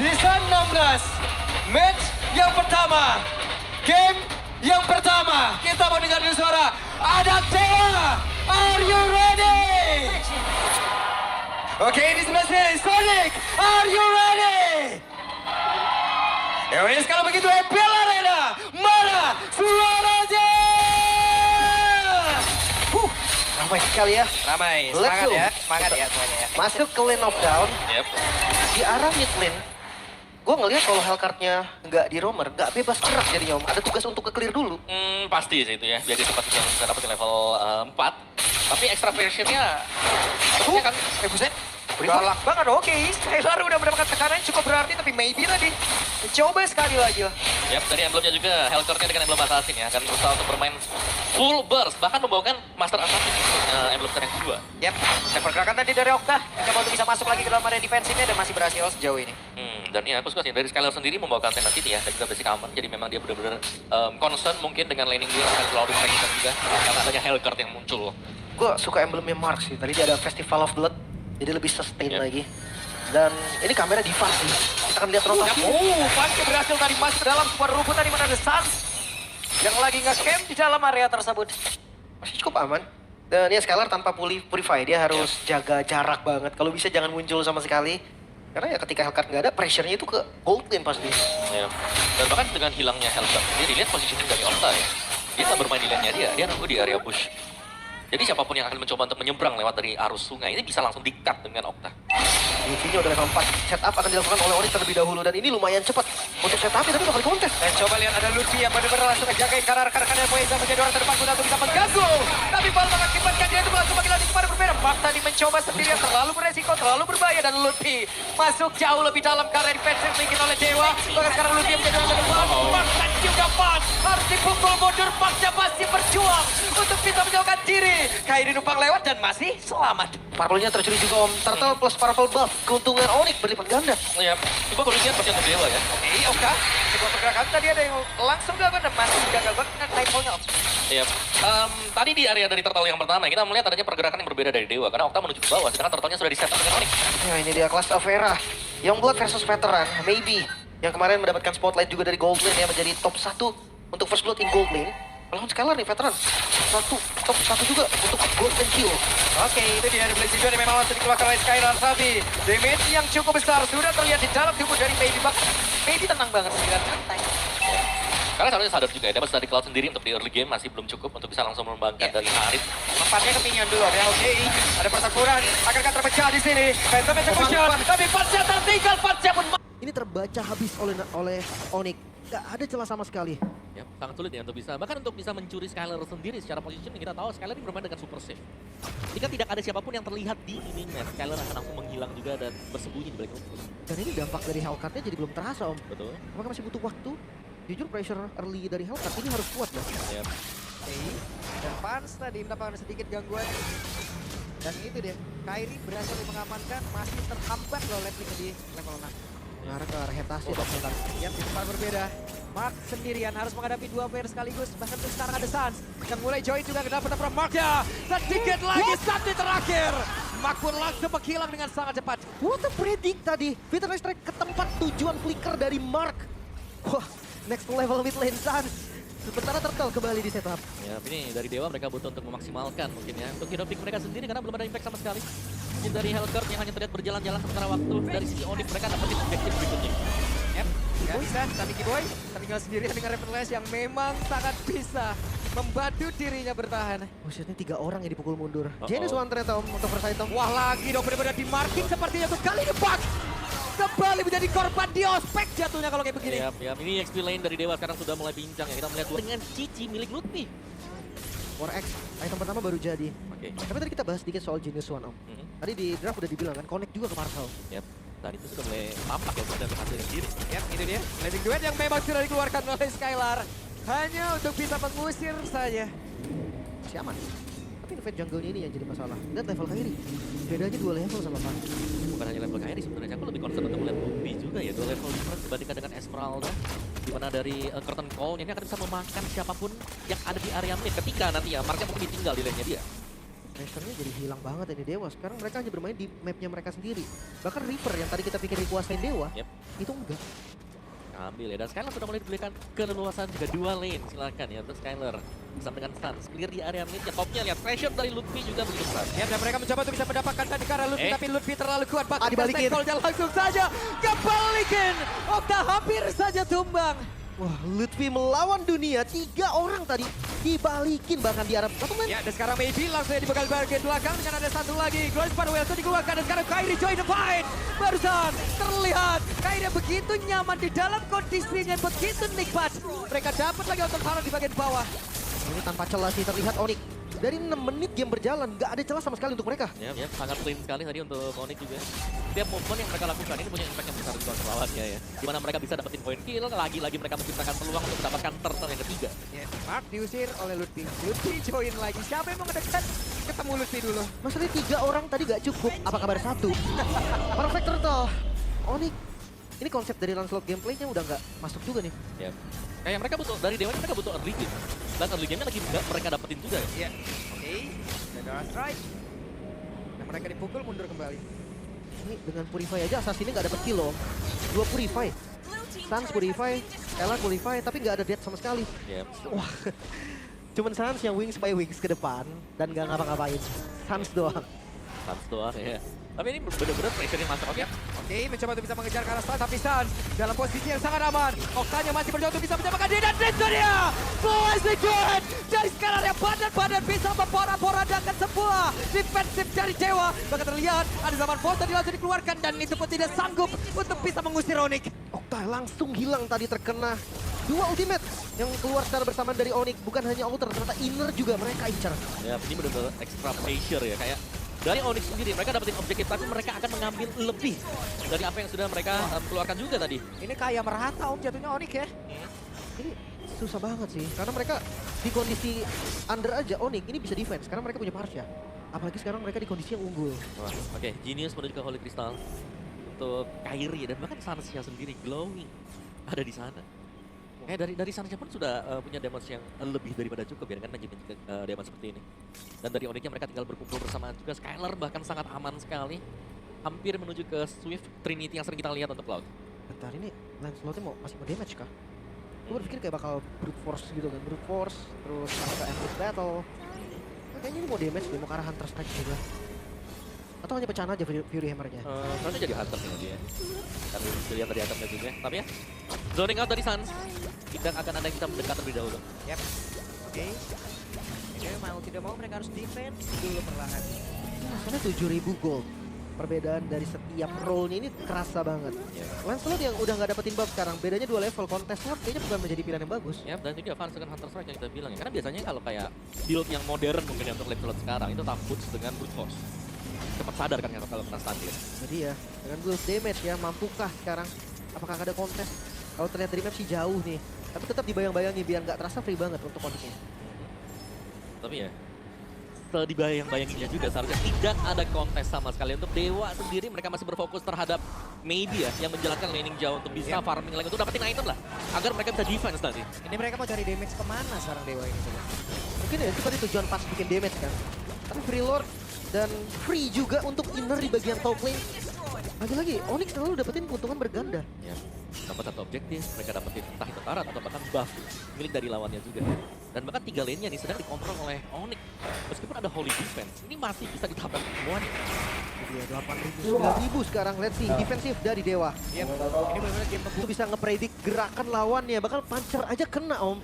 Season 16, match yang pertama, game yang pertama. Kita mau dengar dulu suara. Ada Dewa, are you ready? Oke, di sebelah sini, Sonic, are you ready? Yowes, kalau begitu, Ebel Arena, mana suaranya? Ramai sekali ya. Ramai, Let's semangat go. ya, semangat ya semuanya ya. Masuk ke lane of down, Yep. di arah mid lane. Gue ngeliat kalau Hellcard-nya nggak di roamer, nggak bebas gerak jadinya om. Ada tugas untuk ke-clear dulu. Pasti sih itu ya, biar dia cepat bisa dapetin level 4. Tapi extra versionnya, harusnya kan, buset. Galak banget, oke. Skylar udah mendapatkan tekanan yang cukup berarti, tapi maybe tadi. Coba sekali lagi lah. Yap, dari emblemnya juga, Hellcore-nya dengan emblem assassin ya, akan berusaha untuk bermain full burst, bahkan membawakan Master Assassin, emblem yang kedua. Yap, dan pergerakan tadi dari Okta. Coba untuk bisa masuk lagi ke dalam area defensifnya dan masih berhasil sejauh ini. Dan ya, aku suka sih, dari Skylar sendiri membawakan tenacity ya, dan juga basic aman, jadi memang dia benar-benar concern mungkin dengan laning dia akan selalu diperhatikan juga, karena adanya Hellcore yang muncul. Gue suka emblemnya Mark sih. Tadi dia ada Festival of Blood, jadi lebih sustain Yep. lagi. Dan ini kamera diva sih. Kita akan lihat rotasi. Panci berhasil tadi masuk ke dalam sebuah rumput tadi mana ada Sans yang lagi nge-camp di dalam area tersebut. Masih cukup aman. Dan ya Skylar tanpa purify, dia harus jaga jarak banget. Kalau bisa jangan muncul sama sekali. Karena ya ketika Hellcard nggak ada, pressure-nya itu ke gold lane pasti. Ya. Dan bahkan dengan hilangnya Hellcore, dia dilihat positioning dari Okta ya. Dia tak bermain di lane-nya dia nunggu di area bush. Jadi siapapun yang akan mencoba untuk menyeberang lewat dari arus sungai ini bisa langsung di-cut dengan Okta. Di sini udah level 4. Setup akan dilakukan oleh Onyx terlebih dahulu. Dan ini lumayan cepat untuk setupnya, tapi bakal dikontes. Dan coba lihat ada Lutfi yang benar-benar langsung ngejagain karena rekan-rekannya Poeza menjadi orang terdepan guna untuk bisa mengganggu. Tapi Bal mengakibatkan dia itu langsung makin lagi kepada berbeda. Mark tadi mencoba sendirian, terlalu beresiko, terlalu berbahaya. Dan Lutfi masuk jauh lebih dalam karena defensif mungkin oleh Dewa. Bahkan sekarang Lutfi yang menjadi orang terdepan. Mark dan juga Pan harus dipukul mundur. Marknya masih berjuang untuk bisa menjauhkan diri. Kairi numpang lewat dan masih selamat. Purple-nya tercuri juga om. Turtle plus Purple buff. Keuntungan Onyx berlipat ganda. Ya, coba kalau lihat pasti untuk Dewa ya. Oke, Oka. Sebuah pergerakan tadi ada yang langsung dilakukan dan masih gagal banget dengan typo-nya. Iya. Tadi di area dari turtle yang pertama kita melihat adanya pergerakan yang berbeda dari Dewa karena Okta menuju ke bawah sedangkan turtle-nya sudah di-set up dengan Onyx. Ya ini dia Class of Era. Youngblood versus Veteran. Maybe. Yang kemarin mendapatkan spotlight juga dari Gold Lane ya. Menjadi top 1 untuk First Blood in Gold Lane. Lawan Skylar nih Veteran. Top 1 juga untuk Gold Lane kill. Oke, itu dia ada Blazing yang memang langsung dikeluarkan oleh Skylar. Tapi damage yang cukup besar sudah terlihat di dalam tubuh dari Baby Buck. Baby tenang banget dengan santai. Karena seharusnya sadar juga ya, dapat dari Cloud sendiri untuk di early game masih belum cukup untuk bisa langsung mengembangkan dari Harit. Tempatnya kepingan dulu ya, oke. Ada pertempuran, akan terpecah di sini. Phantom Execution, tapi Pasca tertinggal, Pasca pun... Ini terbaca habis oleh Onyx. Gak ada celah sama sekali. Ya, sangat sulit ya untuk bisa, bahkan untuk bisa mencuri Skylar sendiri secara positioning kita tahu Skylar ini bermain dengan super safe. Jika tidak ada siapapun yang terlihat di inning-net, Skylar akan langsung menghilang juga dan bersembunyi di balik rumput. Dan ini dampak dari Hellcard-nya jadi belum terasa om. Betul. Apakah masih butuh waktu? Jujur pressure early dari Hellcard ini harus kuat loh. Ya. Oke, dan Pans tadi mendapatkan sedikit gangguan. Dan itu dia, Kairi berhasil mengamankan, masih terhambat loh lane di level 6. Mengarah ke arah Hetasi dong Hellcard. Lihat di tempat berbeda. Mark sendirian harus menghadapi dua player sekaligus. Bahkan untuk sekarang ada Sans yang mulai join juga ke dalam pertempuran Mark ya. Sedikit lagi satu terakhir. Mark pun langsung menghilang dengan sangat cepat. What a predict tadi. Veteran Strike ke tempat tujuan flicker dari Mark. Wah, next level mid lane Sans. Sementara Turtle kembali di setup. Ya, ini dari Dewa mereka butuh untuk memaksimalkan mungkin ya. Untuk hero pick mereka sendiri karena belum ada impact sama sekali. Mungkin dari Hellcurt yang hanya terlihat berjalan-jalan sementara waktu. Dari sisi Onyx mereka dapetin objektif berikutnya. Yep, nggak bisa. Tapi Kiboy tertinggal sendirian dengan Revenless yang memang sangat bisa membantu dirinya bertahan. Oh shit, ini 3 orang yang dipukul mundur. Uh-oh. Janus one ternyata om untuk first item. Wah lagi dong benar-benar di marking sepertinya untuk kali ini Buck. Kembali menjadi korban di ospek jatuhnya kalau kayak begini. Ya, ini XP lane dari Dewa sekarang sudah mulai bincang ya. Kita melihat dengan Cici milik Lutfi. War X, item pertama baru jadi. Oke. Tapi tadi kita bahas sedikit soal Genius One om. Tadi di draft udah dibilang kan, connect juga ke Marvel. Yap. Dan itu sudah mulai tampak ya sudah berhasil sendiri. Yap, itu dia. Blazing Duet yang memang sudah dikeluarkan oleh Skylar. Hanya untuk bisa mengusir saja. Masih aman. Tapi invade jungle-nya ini yang jadi masalah. Lihat level Kairi. Bedanya 2 level sama Pan. Bukan hanya level Kairi sebenarnya, aku lebih concern untuk melihat Lutfi juga ya. 2 level difference dibandingkan dengan Esmeralda. Di mana dari Curtain Call ini akan bisa memakan siapapun yang ada di area mid ketika nanti ya Marknya mungkin ditinggal di lane-nya dia. pressure-nya jadi hilang banget ini Dewa. Sekarang mereka hanya bermain di mapnya mereka sendiri. Bahkan Reaper yang tadi kita pikir dikuasain Dewa, Yep. itu enggak. Ambil ya, dan Skylar sudah mulai diberikan keleluasan juga 2 lane, silakan ya untuk Skylar bersama dengan Suns clear di area mid. Ya topnya lihat pressure dari Lutfi juga begitu besar. Ya, dan mereka mencoba untuk bisa mendapatkan tadi karena Lutfi, tapi Lutfi terlalu kuat. Bahkan dibalikin. dan langsung saja kebalikin. Okta hampir saja tumbang. Wah, Lutfi melawan dunia, 3 orang tadi dibalikin bahkan di arah satu man. Ya, dan sekarang Maybe langsung di bagian belakang dengan ada satu lagi. Glorious pada Wilson dikeluarkan dan sekarang Kairi join the fight. Barusan terlihat Kairi begitu nyaman di dalam kondisinya begitu nikmat. Mereka dapat lagi untuk di bagian bawah. Ini tanpa celah sih terlihat Onyx. Dari 6 menit game berjalan, nggak ada celah sama sekali untuk mereka. Ya, sangat clean sekali tadi untuk Onyx juga. Setiap movement yang mereka lakukan ini punya impact yang besar di kontra lawannya ya. Dimana mereka bisa dapetin point kill, lagi-lagi mereka menciptakan peluang untuk mendapatkan turtle yang ketiga. Ya, Mark diusir oleh Lutfi. Lutfi join lagi. Siapa yang mau ngedekat? Ketemu Lutfi dulu. Masalahnya 3 orang tadi nggak cukup. Apa kabar 1? Perfect turtle. Onyx. Ini konsep dari Lancelot gameplaynya udah nggak masuk juga nih. Ya. Kayak mereka butuh, dari Dewa mereka butuh early game. Dan early game-nya lagi nggak mereka dapetin juga ya. Ya, oke. Dan Dark Strike. Dan mereka dipukul mundur kembali. Ini dengan Purify aja Assassin ini nggak dapet kill loh. 2 Purify. Sans Purify, Ella Purify, tapi nggak ada death sama sekali. Ya. Wah, cuman Sans yang wings by wings ke depan dan nggak ngapa-ngapain. Sans doang. Sans doang ya. Tapi ini bener-bener pressure yang masuk. Oke. Oke, mencoba untuk bisa mengejar ke arah Sans, tapi Sans dalam posisi yang sangat aman. Oktanya masih berjuang untuk bisa menyamakan dia dan itu dia. Boys Legion dari Skylar yang badan-badan bisa memporak-porandakan sebuah defensif dari Dewa. Bahkan terlihat ada zaman Force tadi langsung dikeluarkan dan itu pun tidak sanggup untuk bisa mengusir Onyx. Okta langsung hilang tadi terkena 2 ultimate yang keluar secara bersamaan dari Onyx. Bukan hanya outer, ternyata inner juga mereka incar. Ya, ini bener-bener extra pressure ya. Kayak dari Onyx sendiri, mereka dapetin objektif, tapi mereka akan mengambil lebih dari apa yang sudah mereka keluarkan juga tadi. Ini kayak merata jatuhnya Onyx ya. Ini susah banget sih, karena mereka di kondisi under aja Onyx ini bisa defense, karena mereka punya Marsha. Apalagi sekarang mereka di kondisi yang unggul. Wah, oke. Genius menuju ke Holy Crystal untuk Kairi dan bahkan Sansya sendiri glowing ada di sana. Dari Sansya pun sudah punya damage yang lebih daripada cukup ya dengan menjadi damage seperti ini. Dan dari Onyxnya mereka tinggal berkumpul bersamaan juga. Skylar bahkan sangat aman sekali. Hampir menuju ke Swift Trinity yang sering kita lihat untuk Cloud. Bentar, ini Lancelotnya masih mau damage kah? Gue berpikir kayak bakal brute force gitu kan, brute force, terus ada endless battle. Kayaknya ini mau damage deh, mau ke arah Hunter Strike juga. Atau hanya pecahan aja Fury Hammer-nya? Soalnya jadi hunter nih dia. Kami lihat dari itemnya juga. Tapi ya, zoning out dari Sans. Tidak akan ada yang kita mendekat terlebih dahulu. Yap. Oke. Ini mau tidak mau mereka harus defense dulu perlahan. Masalahnya 7.000 gold. Perbedaan dari setiap role-nya ini kerasa banget. Lancelot yang udah nggak dapetin buff sekarang, bedanya 2 level. Contest Lord kayaknya bukan menjadi pilihan yang bagus. Ya, dan itu advance dengan Hunter Strike yang kita bilang ya. Karena biasanya kalau kayak build yang modern mungkin ya untuk Lancelot sekarang, itu takut dengan brute force. Cepat sadar kan kalau kena stunted. Jadi ya, dengan build damage ya, mampukah sekarang? Apakah ada kontes? Kalau terlihat dari map sih jauh nih. Tapi tetap dibayang-bayangi biar nggak terasa free banget untuk konteknya. Tapi ya, dibayang-bayanginnya juga seharusnya tidak ada kontes sama sekali. Untuk Dewa sendiri mereka masih berfokus terhadap Maybe ya, yang menjalankan laning jauh untuk bisa farming lagi untuk dapetin item lah. Agar mereka bisa defense nanti. Ini mereka mau cari damage kemana sekarang Dewa ini coba? Mungkin ya itu tadi tujuan pas bikin damage kan. Tapi free lord dan free juga untuk inner di bagian top lane. Lagi-lagi Onyx selalu dapetin keuntungan berganda. Ya, dapat satu objektif, mereka dapetin entah itu karat atau bahkan buff milik dari lawannya juga. Dan bahkan 3 lane-nya nih sedang dikontrol oleh Onyx. Meskipun ada Holy Defense, ini masih bisa ditambah semuanya. Iya, 8.000, 9.000 sekarang. Let's see, defensif dari Dewa. Yap. Ini benar-benar game Itu bisa ngepredik gerakan lawannya, bakal pancer aja kena om.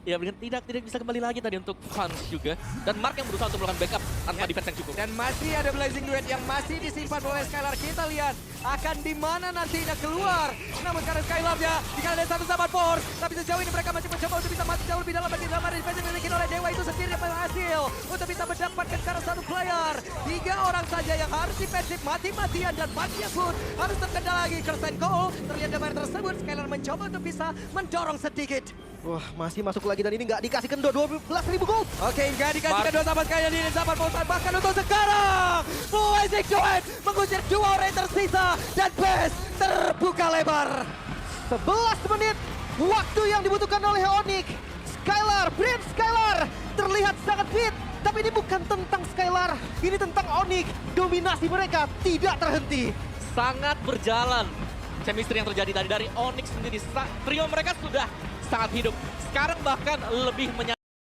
Ya, tidak bisa kembali lagi tadi untuk Fans juga. Dan Mark yang berusaha untuk melakukan backup tanpa defense yang cukup. Dan masih ada Blazing Duet yang masih disimpan oleh Skylar. Kita lihat akan di mana nantinya keluar. Namun sekarang Skylar-nya dikali ada satu sahabat Force. Tapi sejauh ini mereka masih mencoba untuk bisa masuk jauh lebih dalam. Bagi dalam area defense yang dimiliki oleh Dewa itu sendiri yang berhasil untuk bisa mendapatkan sekarang satu player. 3 orang saja yang harus defensif mati-matian dan matinya pun harus terkendala lagi. Kirsten Cole terlihat di area tersebut. Skylar mencoba untuk bisa mendorong sedikit. Wah, masih masuk lagi dan ini nggak dikasih kendo 12.000 gold. Oke, nggak dikasihkan 2 sahabat kalian ini sahabat Force. Bahkan untuk sekarang Blazing Duet mengusir 2 orang yang tersisa dan base terbuka lebar. 11 menit waktu yang dibutuhkan oleh Onyx. Skylar, Prince Skylar terlihat sangat fit Tapi ini bukan tentang Skylar, ini tentang Onyx. Dominasi mereka tidak terhenti. Sangat berjalan chemistry yang terjadi tadi dari Onyx sendiri. Trio mereka sudah sangat hidup. Sekarang bahkan lebih menyadari